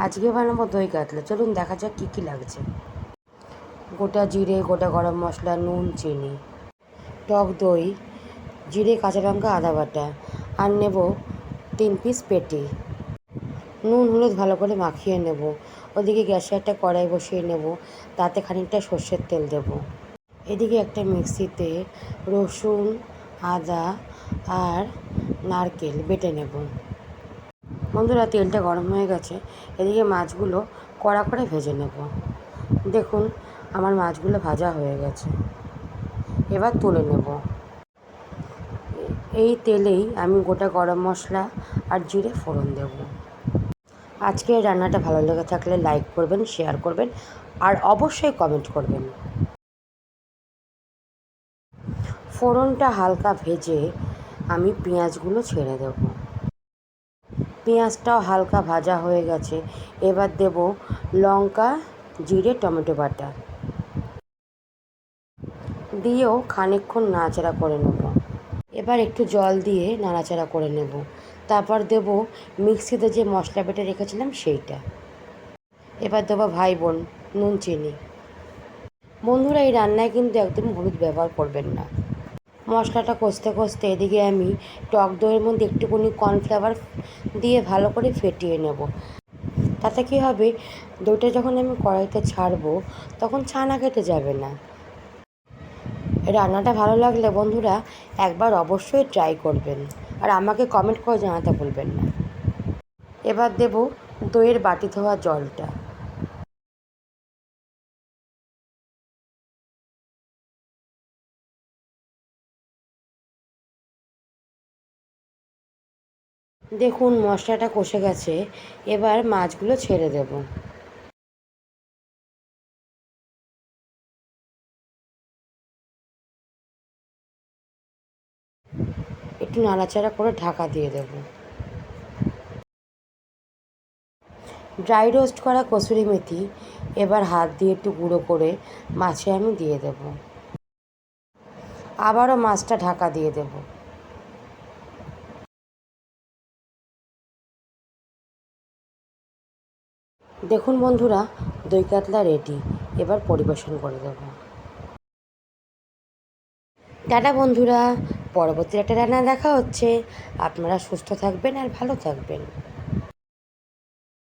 আজকে বানাবো দই কাতলা। চলুন দেখা যাক কী কী লাগছে। গোটা জিরে, গোটা গরম মশলা, নুন, চিনি, টক দই, জিরে, কাঁচা লঙ্কা, আদা বাটা, আর নেব 3 পিস পেটি। নুন হলুদ ভালো করে মাখিয়ে নেব। ওদিকে গ্যাসে একটা কড়াই বসিয়ে নেব, তাতে খানিকটা সর্ষের তেল দেব। এদিকে একটা মিক্সিতে রসুন, আদা আর নারকেল বেটে নেব। বন্ধুরা, তেলটা গরম হয়ে গেছে, এদিকে মাছগুলো কড়া করে ভেজে নেব। দেখুন আমার মাছগুলো ভাজা হয়ে গেছে, এবার তুলে নেব। এই তেলেই আমি গোটা গরম মশলা আর জিরে ফোড়ন দেব। আজকের রান্নাটা ভালো লেগে থাকলে লাইক করবেন, শেয়ার করবেন আর অবশ্যই কমেন্ট করবেন। ফোড়নটা হালকা ভেজে আমি পেঁয়াজগুলো ছেড়ে দেব। পেঁয়াজটাও হালকা ভাজা হয়ে গেছে, এবার দেব লঙ্কা, জিরে, টমেটো বাটা দিয়েও খানিকক্ষণ নাড়াচাড়া করে নেব। এবার একটু জল দিয়ে নাড়াচাড়া করে নেব। তারপর দেব মিক্সিতে যে মশলা বেটে রেখেছিলাম সেইটা। এবার দেবো ভাই বোন নুন, চিনি। বন্ধুরা, এই রান্নায় কিন্তু একদম হলুদ ব্যবহার করবেন না। মশলাটা কষতে কষতে এদিকে আমি টক দইয়ের মধ্যে একটুখানি কর্নফ্লাওয়ার দিয়ে ভালো করে ফেটিয়ে নেব। তাতে কী হবে, দইটা যখন আমি কড়াইতে ছাড়বো তখন ছানা কেটে যাবে না। রান্নাটা ভালো লাগলে বন্ধুরা একবার অবশ্যই ট্রাই করবেন আর আমাকে কমেন্ট করে জানাতে ভুলবেন না। এবার দেব দইয়ের বাটি ধোয়া জলটা। দেখুন মশলাটা কষে গেছে, এবার মাছগুলো ছেড়ে দেব। একটু নাড়াচাড়া করে ঢাকা দিয়ে দেব। ড্রাই রোস্ট করা কসুরি মেথি এবার হাত দিয়ে একটু গুঁড়ো করে মাছে আমি দিয়ে দেব। আবারও মাছটা ঢাকা দিয়ে দেব। দেখুন বন্ধুরা, দই কাতলা রেডি। এবার পরিবেশন করে দেব। টাটা বন্ধুরা, পরবর্তী একটা রান্না দেখা হচ্ছে। আপনারা সুস্থ থাকবেন আর ভালো থাকবেন।